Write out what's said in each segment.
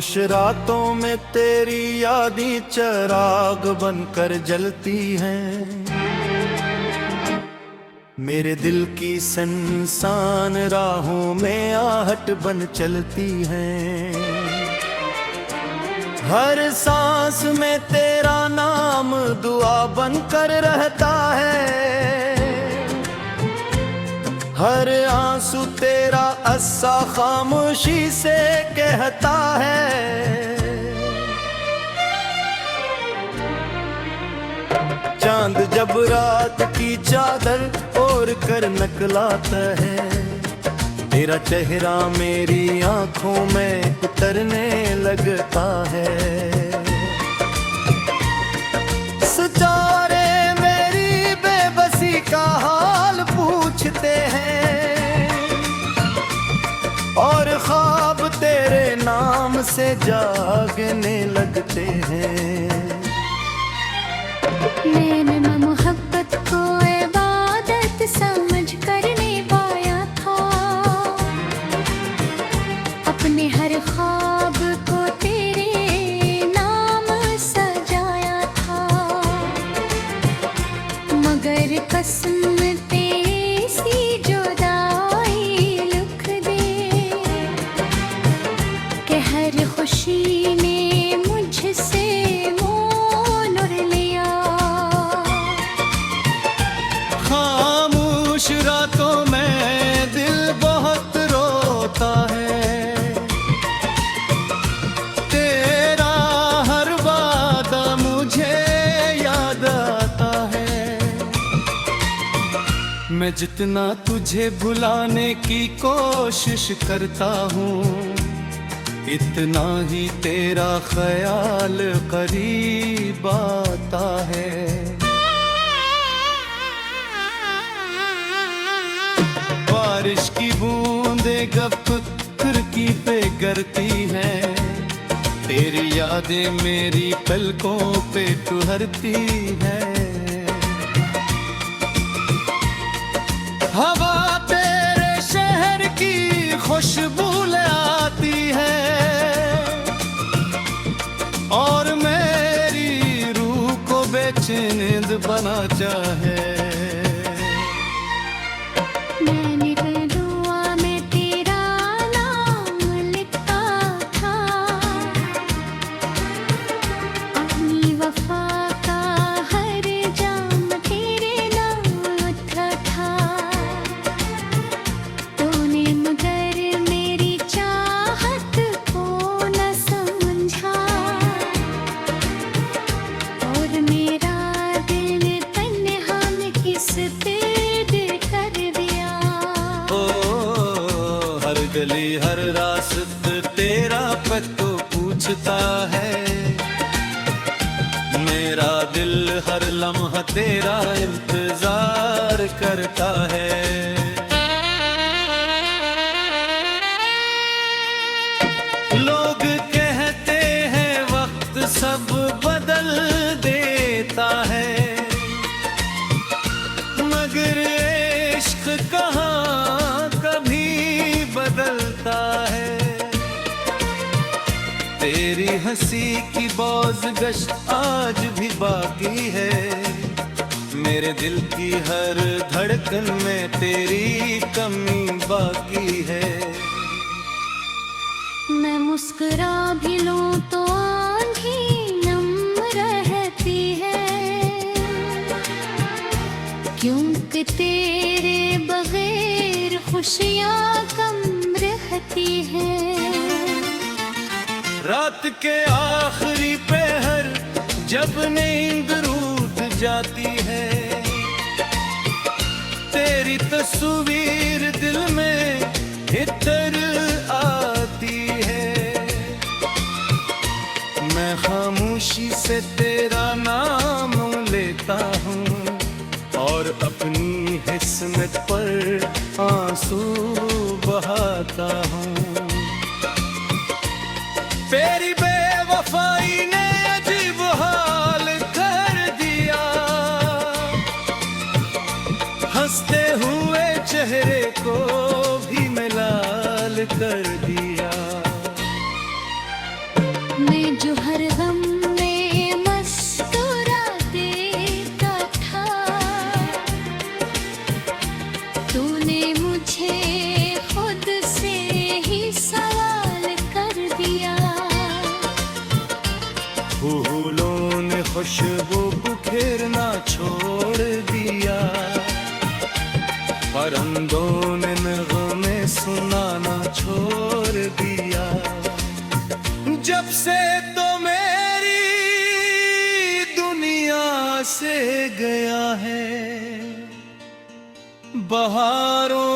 खामोश रातों में तेरी यादें चिराग बनकर जलती हैं। मेरे दिल की सनसान राहों में आहट बन चलती हैं। हर सांस में तेरा नाम दुआ बनकर रहता है। हर आंसू तेरा अस्सा खामोशी से कहता है। चांद जब रात की चादर ओढ़ कर निकलाता है, तेरा चेहरा मेरी आंखों में उतरने लगता है। सितारे मेरी बेबसी का हाल पूछते हैं और ख्वाब तेरे नाम से जागने लगते हैं। मैंने मोहब्बत को इबादत समझ कर निभाया था। अपने हर ख्वाब को तेरे नाम सजाया था। मगर कसम तेरी जुदाई लिख दे कि हर खुशी ने मुझसे खामोश रातों में दिल बहुत रोता है। तेरा हर वादा मुझे याद आता है। मैं जितना तुझे भुलाने की कोशिश करता हूँ, इतना ही तेरा ख्याल करीब आता है। बारिश की बूंदें गप खिड़की पे गिरती हैं। तेरी यादें मेरी पलकों पे ठहरती हैं। हवा तेरे शहर की खुशबू ले आती है और मेरी रूह को बेचैन बनाता है। गली हर रास्ता तेरा पत्तो पूछता है। मेरा दिल हर लम्हा तेरा इंतजार करता है। लोग कहते हैं वक्त सब बदल देता है, मगर इश्क कहाँ बदलता है। तेरी हंसी की बाज़गश्त आज भी बाकी है। मेरे दिल की हर धड़कन में तेरी कमी बाकी है। मैं मुस्कुरा भी लूं तो आंखें नम रहती है, क्योंकि तेरे बगैर खुशियाँ कम रहती हैं। रात के आखिरी पहर जब नींद रूठ जाती है, तेरी तस्वीर दिल में इतर आती है। मैं खामोशी से तेरा नाम लेता हूँ और अपनी किस्मत पर आंसू बहाता हूँ। तेरी बेवफाई ने अजीब हाल कर दिया, हंसते हुए चेहरे को भी मैं लाल कर दिया। खुशबू बिखेरना छोड़ दिया, परिंदों ने नगमे सुनाना छोड़ दिया। जब से तो मेरी दुनिया से गया है, बहारों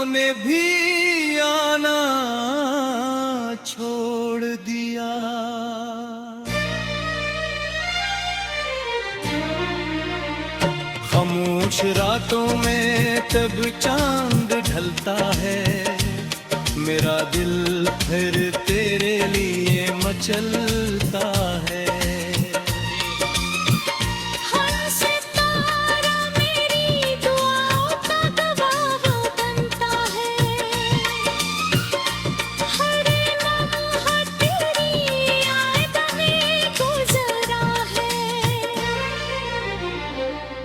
ने भी आना छोड़ दिया। खामोश रातों में तब चांद ढलता है, मेरा दिल फिर तेरे लिए मचलता है।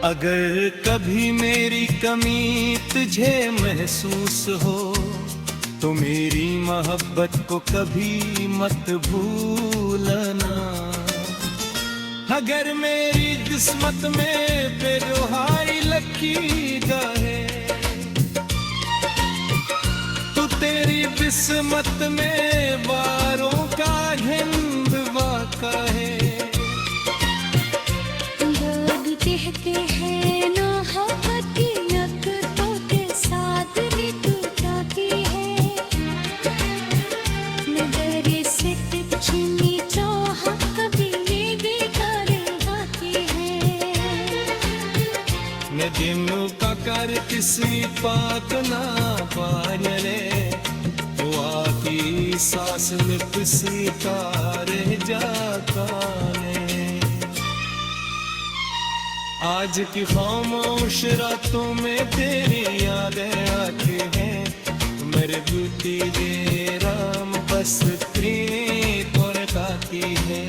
अगर कभी मेरी कमी तुझे महसूस हो, तो मेरी मोहब्बत को कभी मत भूलना। अगर मेरी किस्मत में बेरुहाई लगी है, तो तेरी किस्मत में बारों का हिंद वाका है। कहते हैं ना हकी नकतों के साथ भी टूटाती है, नजर से तिरछी चाह कभी भी कर आती है। नदीम का कर किसी पाक ना पायले, दुआ की सांस में किसी का रह जाता है। आज की खामोश रातों में तेरी यादें आती हैं, मेरे बूटी दे राम बस प्रीत और खाती है।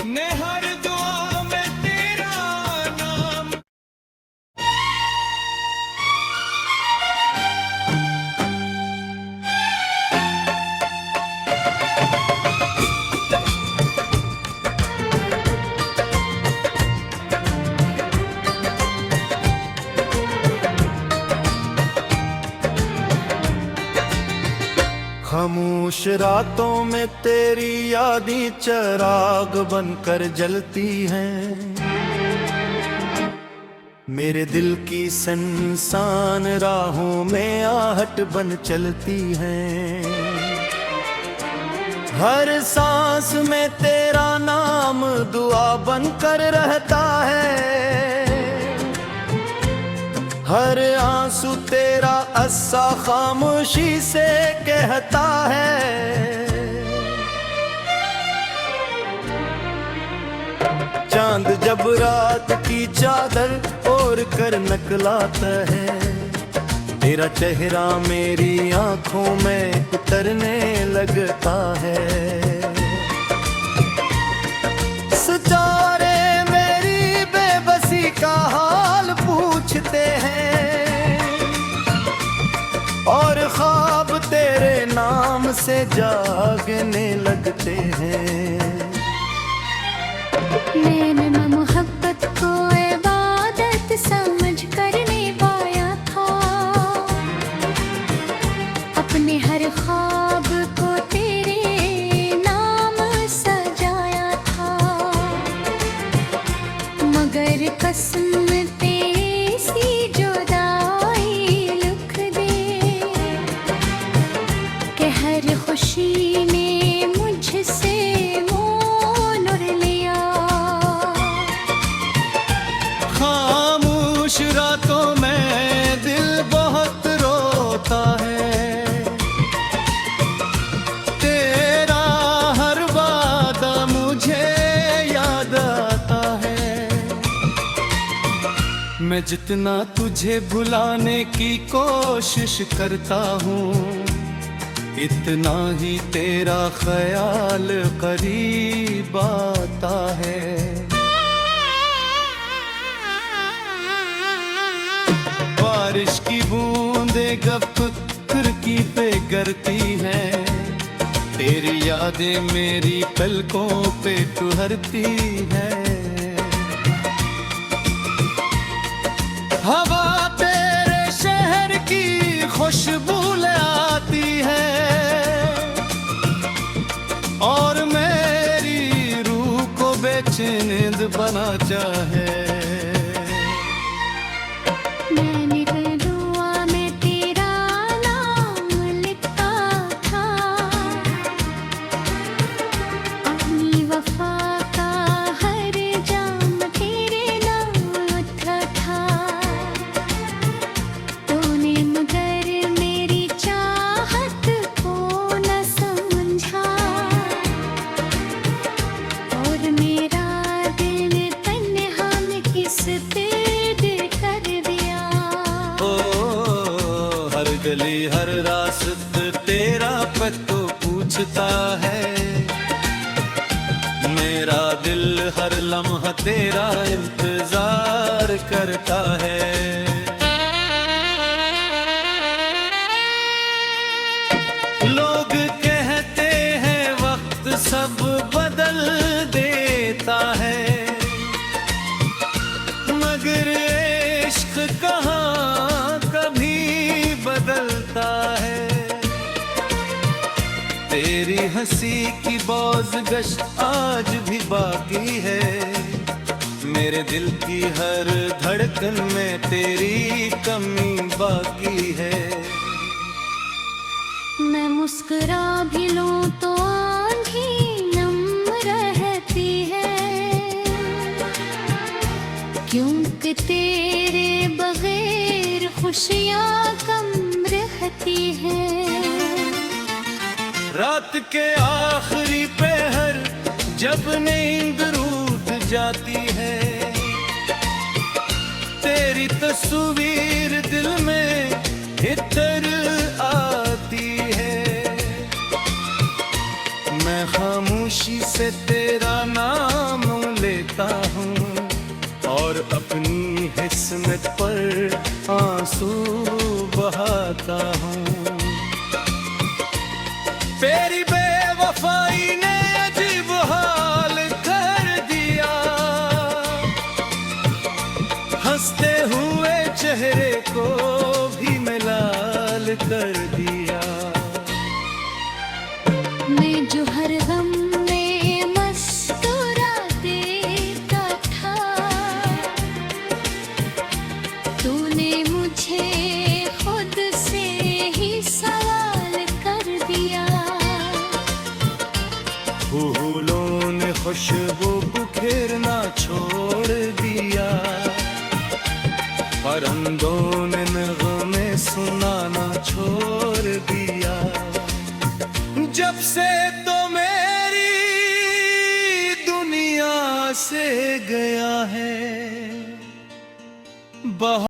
ने हर दुआ में तेरा नाम खामोश रातों में तेरी यादें चिराग बनकर जलती हैं, मेरे दिल की सनसान राहों में आहट बन चलती हैं। हर सांस में तेरा नाम दुआ बनकर रहता है, हर आंसू तेरा अस्सा खामोशी से कहता है। चांद जब रात की चादर ओढ़ कर निकलाता है, तेरा चेहरा मेरी आंखों में उतरने लगता है। सितारे मेरी बेबसी का हाल पूछते हैं, और ख्वाब तेरे नाम से जागने लगते हैं। मैंने ना मोहब्बत को इबादत समझ कर निभाया था, अपने हर ख्वाब को तेरे नाम सजाया था। मगर कसम तेरी जुदाई लिख दे, कि हर खुशी ने मुझसे खामोश रातों में दिल बहुत रोता है, तेरा हर वादा मुझे याद आता है। मैं जितना तुझे भुलाने की कोशिश करता हूँ, इतना ही तेरा ख्याल करीब आता है। बारिश की बूंदें गप खिड़की पे गिरती हैं, तेरी यादें मेरी पलकों पे ठहरती है। हवा तेरे शहर की खुशबू ले आती है और मेरी रूह को बेचैन बना चाहे। गली हर रास्ता तेरा पत्तो पूछता है। मेरा दिल हर लम्हा तेरा इंतजार करता है। लोग कहते हैं वक्त सब बदल देता है, मगर इश्क कहाँ बदलता है। तेरी हंसी की बाज़गश्त आज भी बाकी है। मेरे दिल की हर धड़कन में तेरी कमी बाकी है। मैं मुस्कुरा भी लूं तो आंखें नम रहती है, क्योंकि तेरे बगैर खुशियाँ कम रहती है। रात के आखिरी पहर जब नींद रूठ जाती है, तेरी तस्वीर दिल में इतर आती है। मैं खामोशी से तेरा नाम लेता हूँ और अपनी किस्मत पर आंसू बहाता हूँ। तेरी बेवफाई ने अजीब हाल कर दिया, हंसते हुए चेहरे को भी मैं लाल कर दिया। मैं जो हर गम में मुस्कुरा देता था, तूने मुझे खुद से ही सवाल कर दिया। फूलों ने खुशबू बिखेरना छोड़ दिया, परिंदों ने नगमे सुनाना छोड़ दिया। जब से तो मेरी दुनिया से गया है।